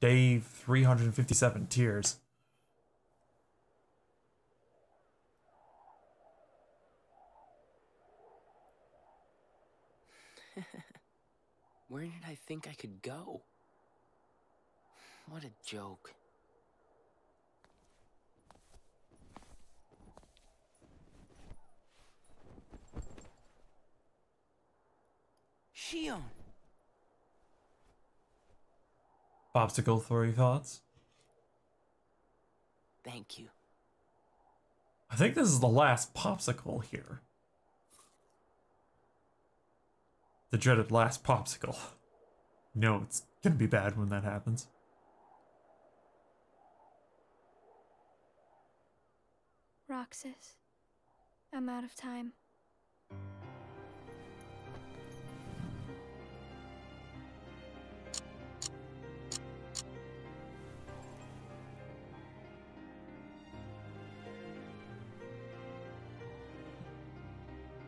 day 357 tears. Where did I think I could go? What a joke. Shion! Popsicle Three thoughts? Thank you. I think this is the last popsicle here. The dreaded last popsicle. No, it's gonna be bad when that happens. Roxas, I'm out of time.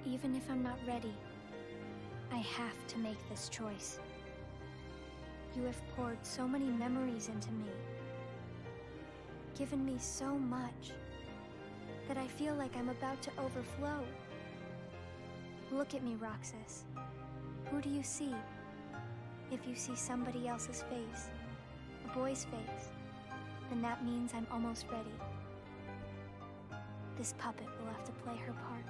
Even if I'm not ready, I have to make this choice. You have poured so many memories into me, given me so much, that I feel like I'm about to overflow. Look at me, Roxas. Who do you see? If you see somebody else's face, a boy's face, then that means I'm almost ready. This puppet will have to play her part.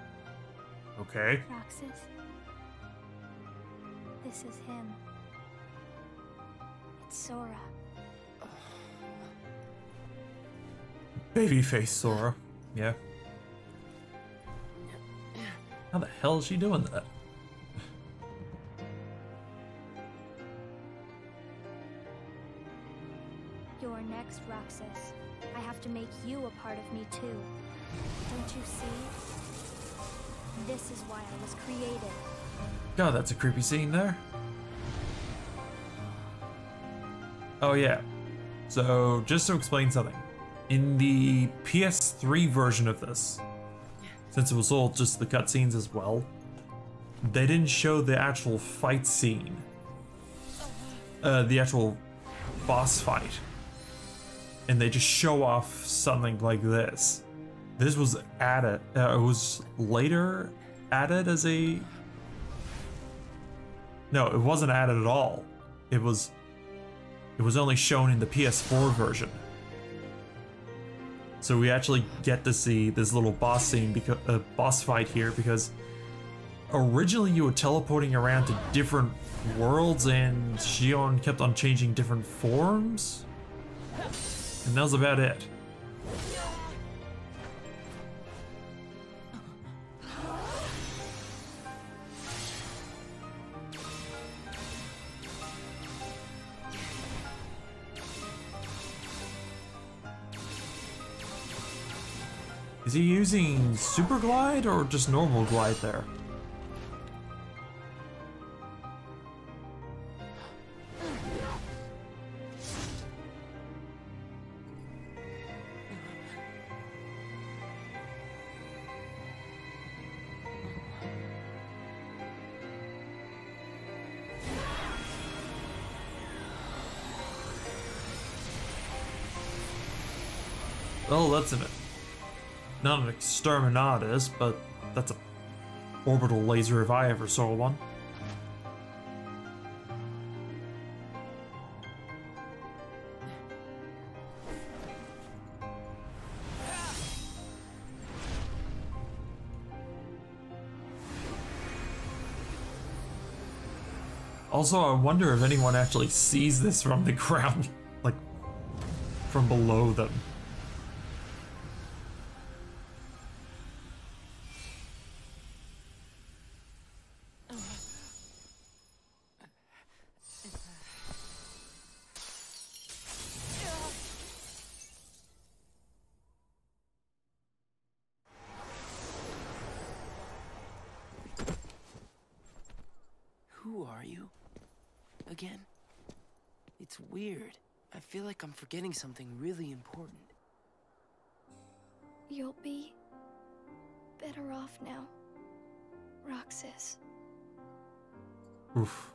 Okay. Roxas, this is him. It's Sora. Babyface Sora. Yeah. How the hell is she doing that? You're next, Roxas. I have to make you a part of me too. Don't you see? This is why I was created. God, that's a creepy scene there. Oh yeah. So, just to explain something. In the PS3 version of this, since it was all just the cutscenes as well, they didn't show the actual fight scene. The actual boss fight. And they just show off something like this. This was added, it was later added as a... No, it wasn't added at all. It was only shown in the PS4 version. So we actually get to see this little boss scene, because boss fight here, because originally you were teleporting around to different worlds and Shion kept on changing different forms. And that was about it. Is he using super glide or just normal glide there? Oh, that's not an exterminatus, but that's a orbital laser if I ever saw one. Also, I wonder if anyone actually sees this from the ground, like from below them. Who are you? Again? It's weird. I feel like I'm forgetting something really important. You'll be better off now, Roxas. Oof.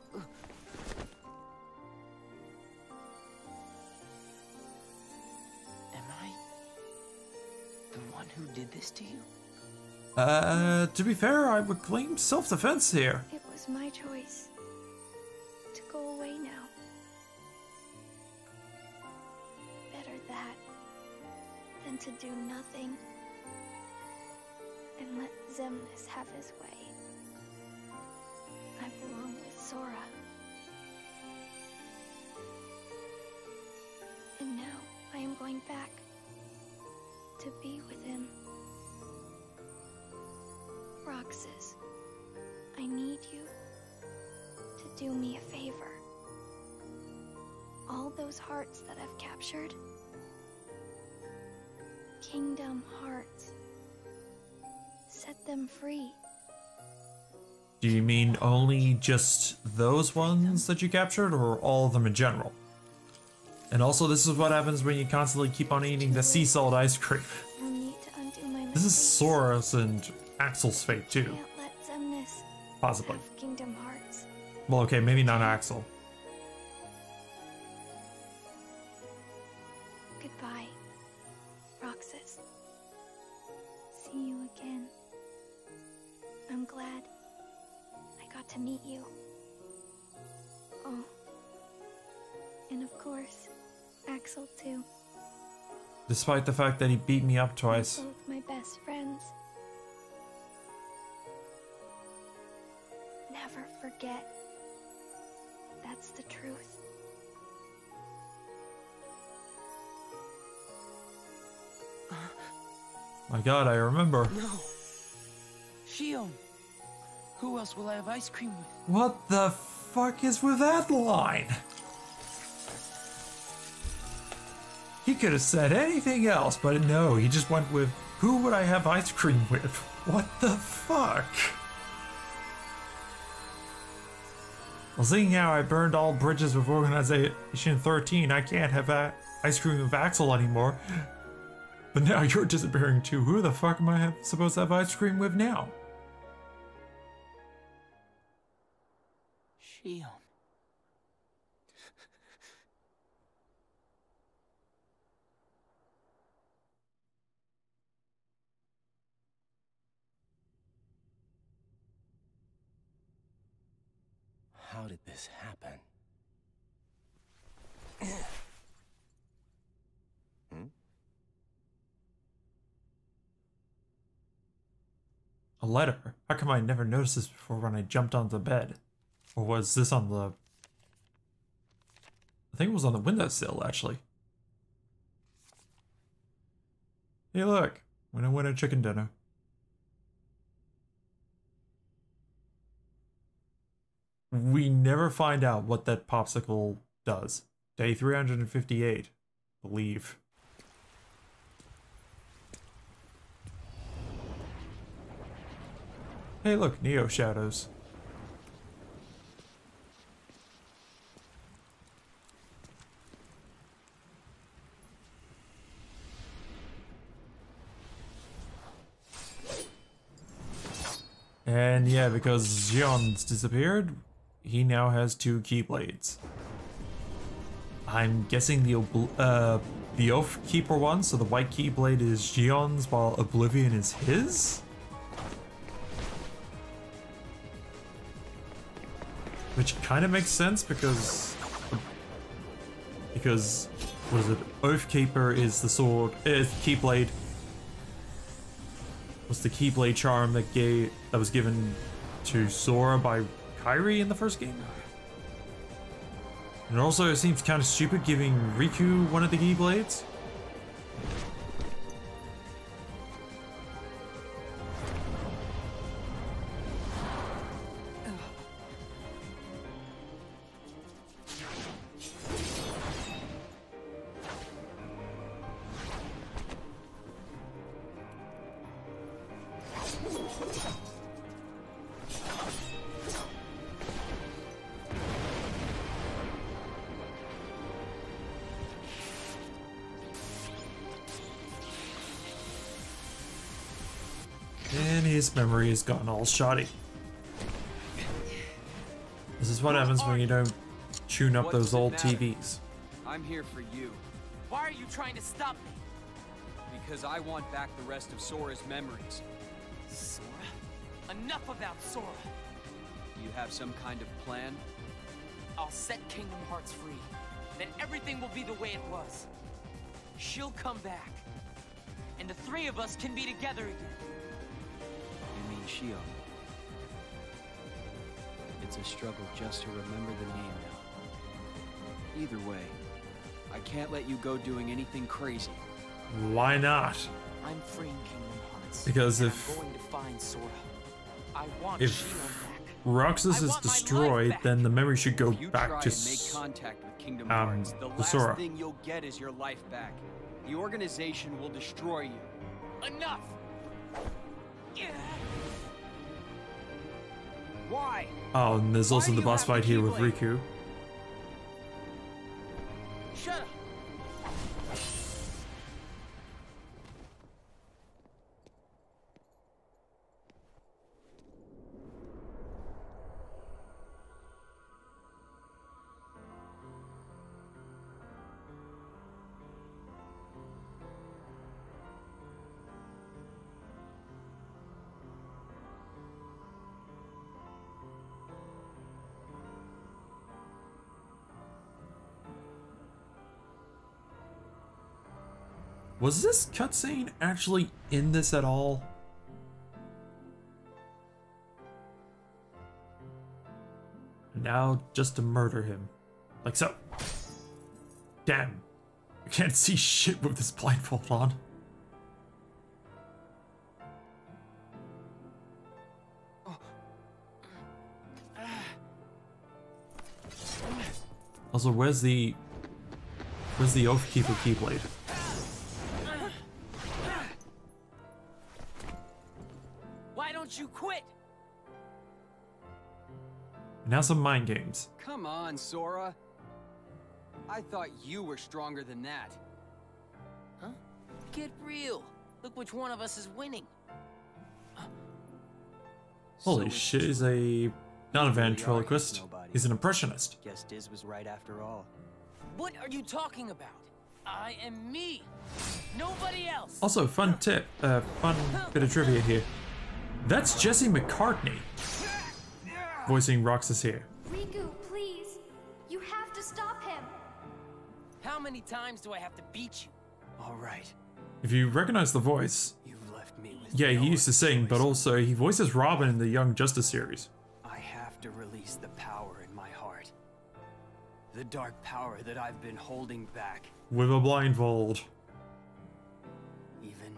Who did this to you? To be fair, I would claim self-defense here. It was my choice to go away now. Better that than to do nothing and let Xemnas have his way. I belong with Sora. And now I am going back to be with him. Roxas, I need you to do me a favor. All those hearts that I've captured, Kingdom Hearts, set them free. Do you mean only just those ones that you captured, or all of them in general? And also, this is what happens when you constantly keep on eating the sea salt ice cream. I'll need to undo my This is mistakes. Sora's and Axel's fate too. Can't let Xemnas Possibly. have Kingdom Hearts. Well, okay, maybe not Axel. Goodbye, Roxas. See you again. I'm glad I got to meet you. Oh, and of course, Axel too. Despite the fact that he beat me up twice. They're both my best friends. Never forget. That's the truth. My god, I remember. No. Shion. Who else will I have ice cream with? What the fuck is with that line? He could have said anything else, but no, he just went with, who would I have ice cream with? What the fuck? Well, seeing how I burned all bridges with Organization 13, I can't have ice cream with Axel anymore. But now you're disappearing too. Who the fuck am I supposed to have ice cream with now? Shion. How did this happen? A letter? How come I never noticed this before when I jumped onto the bed? Or was this on the... I think it was on the windowsill, actually. Hey look, when I went to chicken dinner. We never find out what that popsicle does. Day 358, I believe. Hey look, Neo Shadows. And yeah, because Xion's disappeared, he now has 2 Keyblades. I'm guessing the Oath Keeper one, so the white Keyblade is Xion's while Oblivion is his? Which kind of makes sense because what is it? Oath Keeper is the sword. Keyblade was the Keyblade charm that was given to Sora by Kairi in the first game. And also, it seems kind of stupid giving Riku one of the Keyblades. And his memory has gone all shoddy. This is what happens when you don't tune up those old TVs. I'm here for you. Why are you trying to stop me? because I want back the rest of Sora's memories. Sora? Enough about Sora! Do you have some kind of plan? I'll set Kingdom Hearts free. Then everything will be the way it was. She'll come back. And the three of us can be together again. You mean Shio? It's a struggle just to remember the name now. Either way, I can't let you go doing anything crazy. Why not? I'm freeing Kingdom Hearts. Because and if I'm going to find Sora. I want if Shio back. Roxas is destroyed, then the memory should go If you back try to and make contact with Kingdom Hearts, the last Sora. thing you'll get is your life back. The organization will destroy you. Enough! Yeah. Why? Oh, and there's also Why the do you boss have to fight here keep with late? Riku. Shut up! Was this cutscene actually in this at all? Now just to murder him. Like so. Damn. I can't see shit with this blindfold on. Also, where's the Oathkeeper Keyblade? Why don't you quit? Now some mind games. Come on, Sora. I thought you were stronger than that. Huh? Get real. Look which one of us is winning. Holy So shit, it's he's true. a You not a really are ventriloquist. nobody. He's an impressionist. Guess Diz was right after all. What are you talking about? I am me. Nobody else. Also, fun tip, fun bit of trivia here. That's Jesse McCartney voicing Roxas here. Riku, please. You have to stop him. How many times do I have to beat you? All right. If you recognize the voice, You've left me with yeah, no he used to sing, but choice. also he voices Robin in the Young Justice series. I have to release the power in my heart. The dark power that I've been holding back. With a blindfold. Even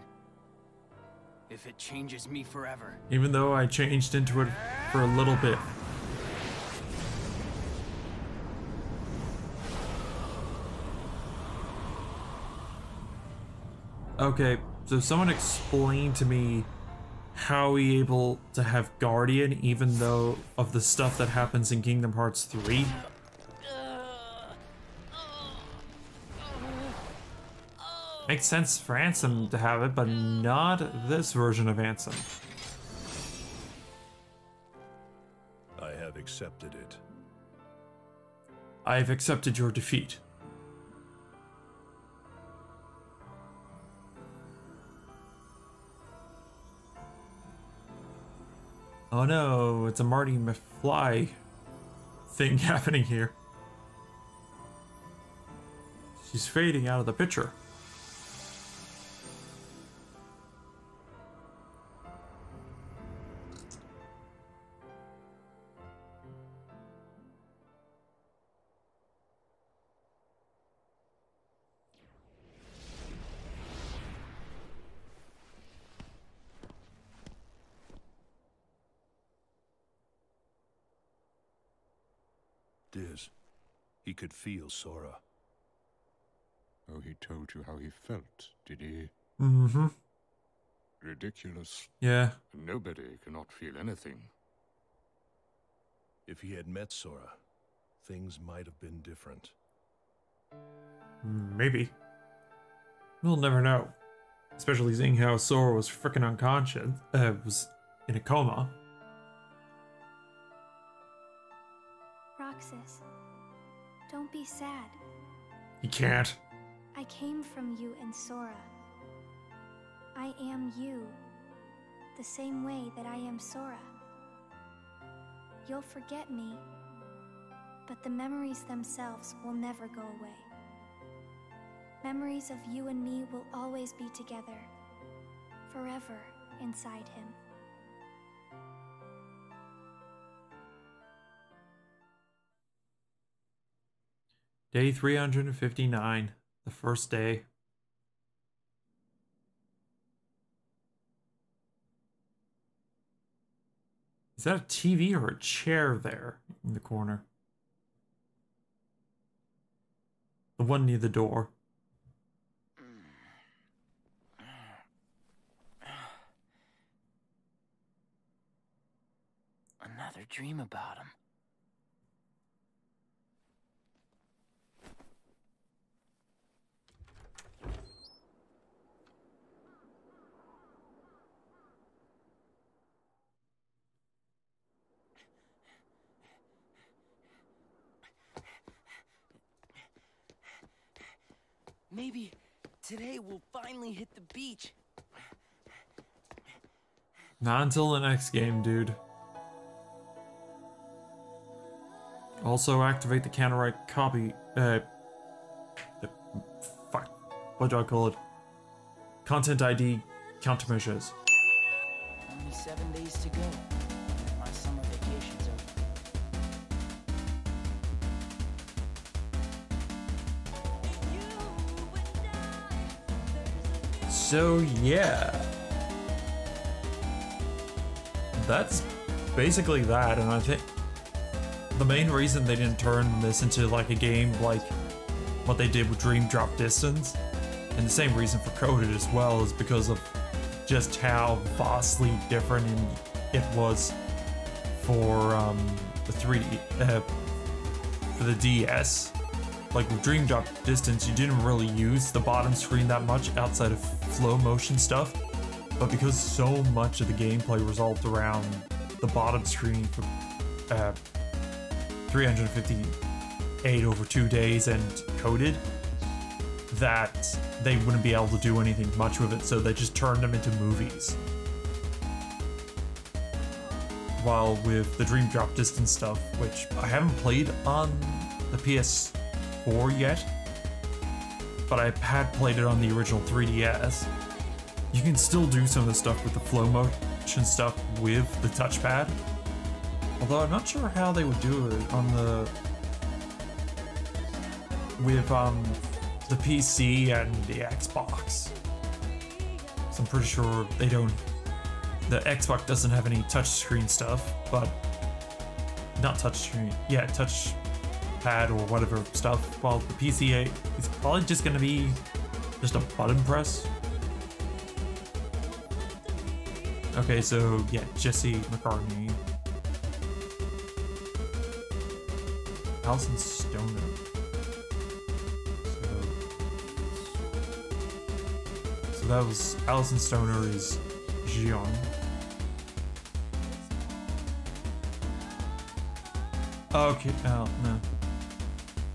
if it changes me forever. Even though I changed into it for a little bit. Okay, so someone explain to me how he able to have Guardian even though of the stuff that happens in Kingdom Hearts 3? Makes sense for Ansem to have it, but not this version of Ansem. I have accepted it. I've accepted your defeat. Oh no, it's a Marty McFly thing happening here. She's fading out of the picture. Diz, he could feel Sora. Oh, he told you how he felt, did he? Mm-hmm. Ridiculous. Yeah. Nobody cannot feel anything. If he had met Sora, things might have been different. Maybe. We'll never know. Especially seeing how Sora was freaking unconscious. Was in a coma. Roxas, don't be sad. You can't. I came from you and Sora. I am you, the same way that I am Sora. You'll forget me, but the memories themselves will never go away. Memories of you and me will always be together, forever inside him. Day 359, the first day. Is that a TV or a chair there in the corner? The one near the door. Another dream about him. Maybe today we'll finally hit the beach. Not until the next game, dude. Also activate the counter-right copy, fuck, what do I call it? Content ID countermeasures. Only 7 days to go. My summer vacation's over. So yeah, that's basically that, and I think the main reason they didn't turn this into like a game like what they did with Dream Drop Distance, and the same reason for Coded as well, is because of just how vastly different it was for the 3D for the DS. Like with Dream Drop Distance, you didn't really use the bottom screen that much outside of flow motion stuff, but because so much of the gameplay revolved around the bottom screen for 358 over 2 days and Coded, that they wouldn't be able to do anything much with it, so they just turned them into movies. While with the Dream Drop Distance stuff, which I haven't played on the PS4 yet, but I had played it on the original 3DS, you can still do some of the stuff with the flow motion stuff with the touchpad. Although I'm not sure how they would do it on the with the PC and the Xbox. So I'm pretty sure they don't. The Xbox doesn't have any touchscreen stuff, but not touchscreen. Yeah, touchpad or whatever stuff. While the PC is probably just gonna be just a button press. Okay, so yeah, Jesse McCartney. Alison Stoner. So that was Alison Stoner is Jion. Okay, no.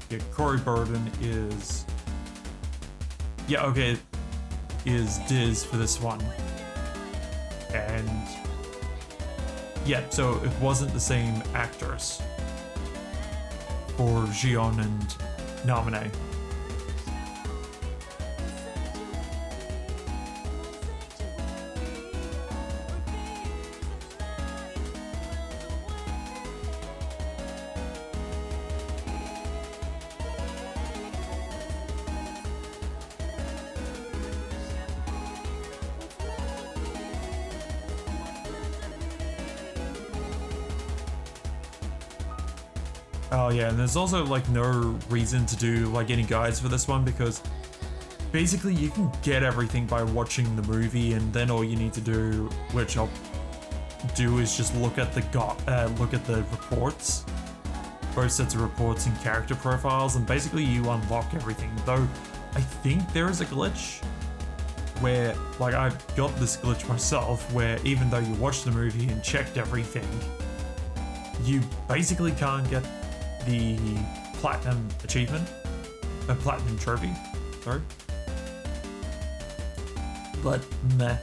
Yeah, Corey Burden is. Yeah, okay, is Diz for this one. And yeah, so it wasn't the same actors for Jion and Namine. Oh yeah, and there's also like no reason to do like any guides for this one, because basically you can get everything by watching the movie, and then all you need to do, which I'll do, is just look at the reports, both sets of reports and character profiles, and basically you unlock everything. Though I think there is a glitch where, like, I got this glitch myself, where even though you watched the movie and checked everything, you basically can't get the platinum achievement, a platinum trophy, sorry. but meh.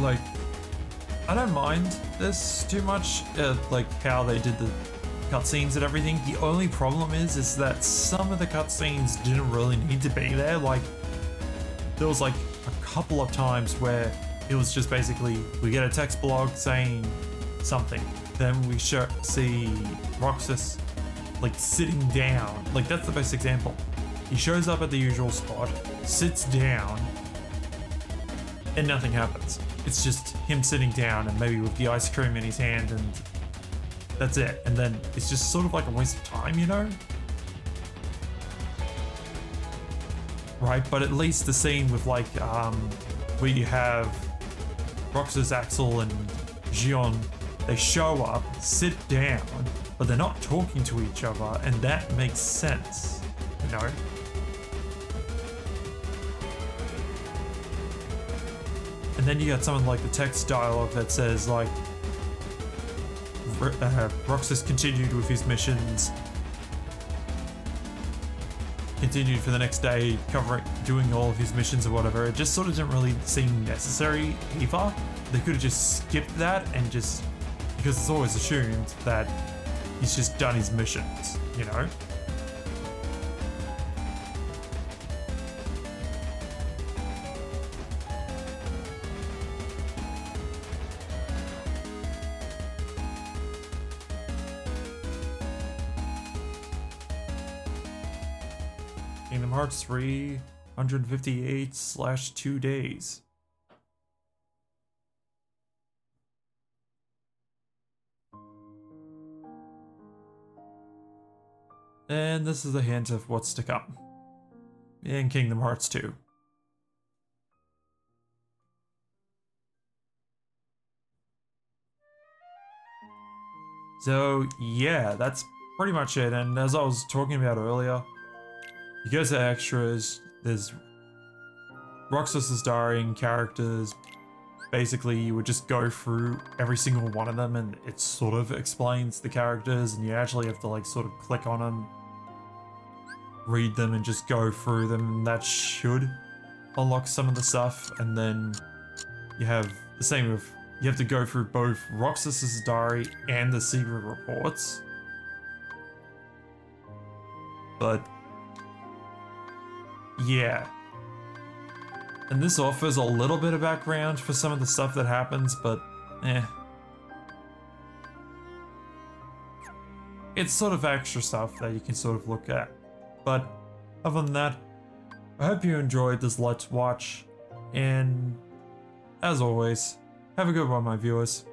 Like, I don't mind this too much, like how they did the cutscenes and everything. The only problem is that some of the cutscenes didn't really need to be there. Like, there was like a couple of times where it was just basically, we get a text blog saying something, then we see Roxas like sitting down. Like, that's the best example. He shows up at the usual spot, sits down, and nothing happens. It's just him sitting down and maybe with the ice cream in his hand, and that's it. And then it's just sort of like a waste of time, you know? Right, but at least the scene with like, where you have Roxas, Axel, and Xion, they show up, sit down, but they're not talking to each other, and that makes sense, you know? And then you got something like the text dialogue that says like, Roxas continued with his missions, continued for the next day, doing all of his missions or whatever. It just sort of didn't really seem necessary either. They could have just skipped that and just, because it's always assumed that he's just done his missions, you know? Kingdom Hearts 3, 158/2 days. And this is a hint of what's to come in Kingdom Hearts 2. So yeah, that's pretty much it. And as I was talking about earlier, you guys are extras. There's Roxas's diary and characters. Basically, you would just go through every single one of them and it sort of explains the characters, and you actually have to like sort of click on them, read them, and just go through them, and that should unlock some of the stuff. And then you have the same with, you have to go through both Roxas's diary and the secret reports. But yeah. And this offers a little bit of background for some of the stuff that happens, but eh. It's sort of extra stuff that you can sort of look at. But other than that, I hope you enjoyed this Let's Watch, and as always, have a good one, my viewers.